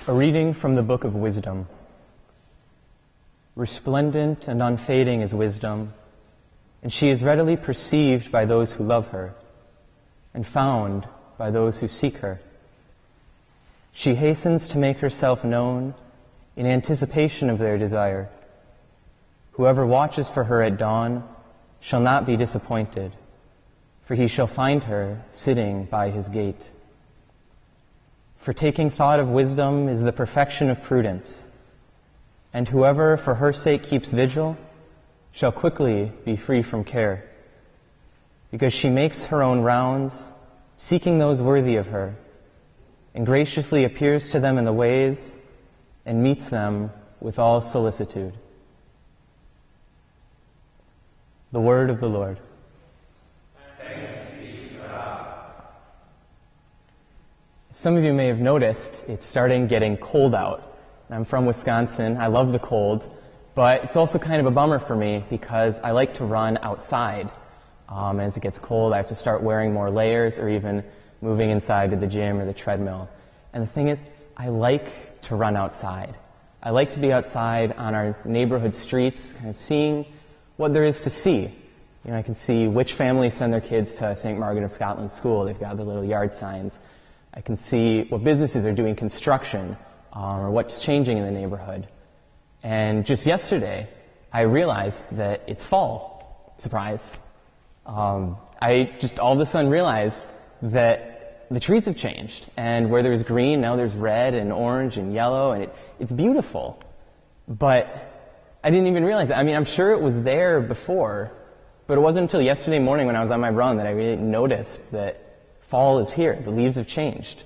A reading from the Book of Wisdom. Resplendent and unfading is wisdom, and she is readily perceived by those who love her, and found by those who seek her. She hastens to make herself known in anticipation of their desire. Whoever watches for her at dawn shall not be disappointed, for he shall find her sitting by his gate. For taking thought of wisdom is the perfection of prudence, and whoever for her sake keeps vigil shall quickly be free from care, because she makes her own rounds, seeking those worthy of her, and graciously appears to them in the ways, and meets them with all solicitude. The word of the Lord. Some of you may have noticed it's starting getting cold out. I'm from Wisconsin. I love the cold, but it's also kind of a bummer for me because I like to run outside. As it gets cold, I have to start wearing more layers or even moving inside to the gym or the treadmill. And the thing is, I like to run outside. I like to be outside on our neighborhood streets, kind of seeing what there is to see. You know, I can see which families send their kids to St. Margaret of Scotland School. They've got the little yard signs. I can see what businesses are doing construction or what's changing in the neighborhood. And just yesterday, I realized that it's fall. Surprise. I just all of a sudden realized that the trees have changed. And where there's green, now there's red and orange and yellow, and it's beautiful. But I didn't even realize it. I mean, I'm sure it was there before, but it wasn't until yesterday morning when I was on my run that I really noticed that fall is here. The leaves have changed.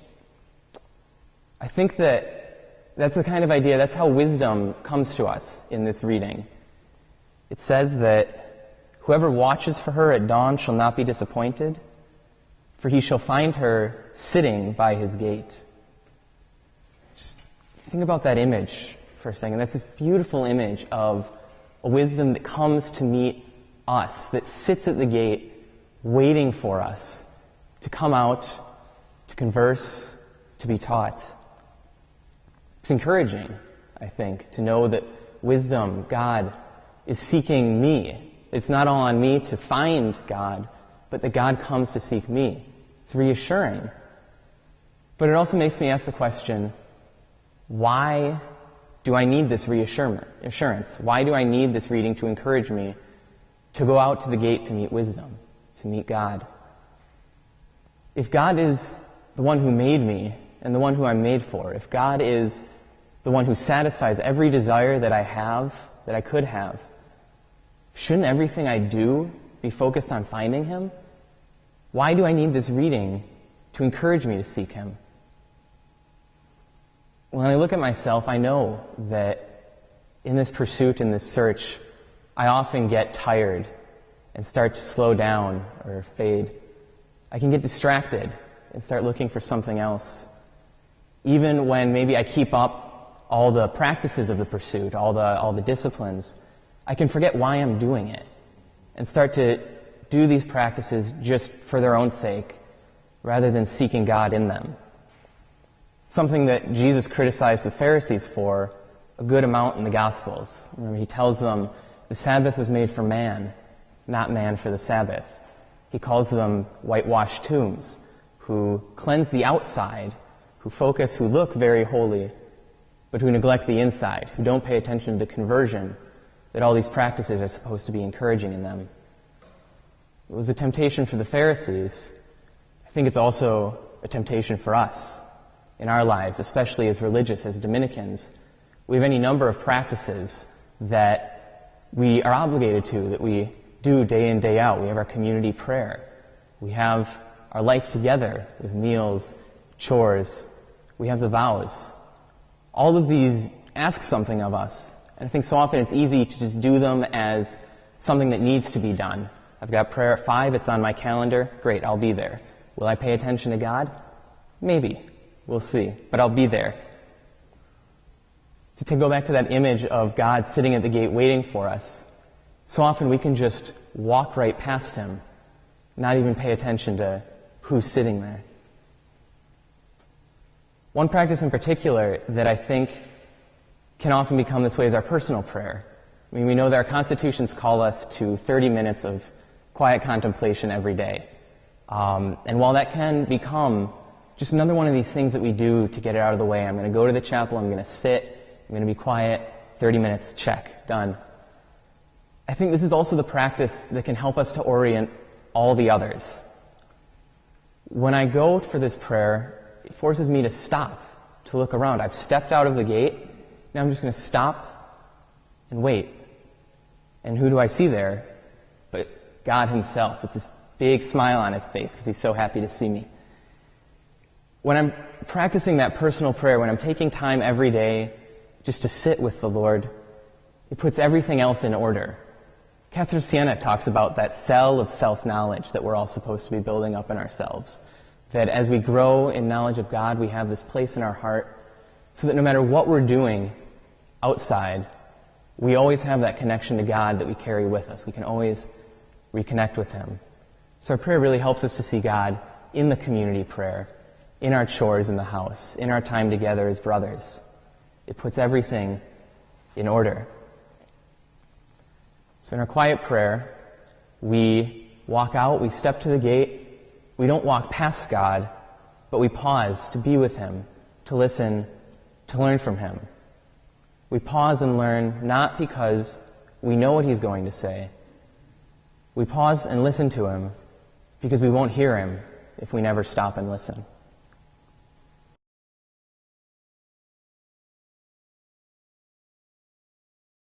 I think that's the kind of idea, that's how wisdom comes to us in this reading. It says that whoever watches for her at dawn shall not be disappointed, for he shall find her sitting by his gate. Just think about that image for a second. That's this beautiful image of a wisdom that comes to meet us, that sits at the gate waiting for us to come out, to converse, to be taught. It's encouraging, I think, to know that wisdom, God, is seeking me. It's not all on me to find God, but that God comes to seek me. It's reassuring. But it also makes me ask the question, why do I need this reassurance? Why do I need this reading to encourage me to go out to the gate to meet wisdom, to meet God? If God is the one who made me and the one who I'm made for, if God is the one who satisfies every desire that I have, that I could have, shouldn't everything I do be focused on finding Him? Why do I need this reading to encourage me to seek Him? When I look at myself, I know that in this pursuit, in this search, I often get tired and start to slow down or fade. I can get distracted and start looking for something else. Even when maybe I keep up all the practices of the pursuit, all the disciplines, I can forget why I'm doing it and start to do these practices just for their own sake rather than seeking God in them. Something that Jesus criticized the Pharisees for a good amount in the Gospels. Remember, He tells them the Sabbath was made for man, not man for the Sabbath. He calls them whitewashed tombs, who cleanse the outside, who look very holy, but who neglect the inside, who don't pay attention to the conversion that all these practices are supposed to be encouraging in them. It was a temptation for the Pharisees. I think it's also a temptation for us in our lives, especially as religious, as Dominicans. We have any number of practices that we are obligated to, that we do day in, day out. We have our community prayer. We have our life together with meals, chores. We have the vows. All of these ask something of us. And I think so often it's easy to just do them as something that needs to be done. I've got prayer at 5, it's on my calendar. Great, I'll be there. Will I pay attention to God? Maybe. We'll see. But I'll be there. To go back to that image of God sitting at the gate waiting for us, so often we can just walk right past Him, not even pay attention to who's sitting there. One practice in particular that I think can often become this way is our personal prayer. I mean, we know that our constitutions call us to 30 minutes of quiet contemplation every day. And while that can become just another one of these things that we do to get it out of the way, I'm going to go to the chapel, I'm going to sit, I'm going to be quiet, 30 minutes, check, done. I think this is also the practice that can help us to orient all the others. When I go for this prayer, it forces me to stop, to look around. I've stepped out of the gate, now I'm just going to stop and wait. And who do I see there but God himself with this big smile on his face because he's so happy to see me. When I'm practicing that personal prayer, when I'm taking time every day just to sit with the Lord, it puts everything else in order. Catherine Siena talks about that cell of self-knowledge that we're all supposed to be building up in ourselves. That as we grow in knowledge of God, we have this place in our heart so that no matter what we're doing outside, we always have that connection to God that we carry with us. We can always reconnect with him. So our prayer really helps us to see God in the community prayer, in our chores in the house, in our time together as brothers. It puts everything in order. So in our quiet prayer, we walk out, we step to the gate. We don't walk past God, but we pause to be with him, to listen, to learn from him. We pause and learn not because we know what he's going to say. We pause and listen to him because we won't hear him if we never stop and listen.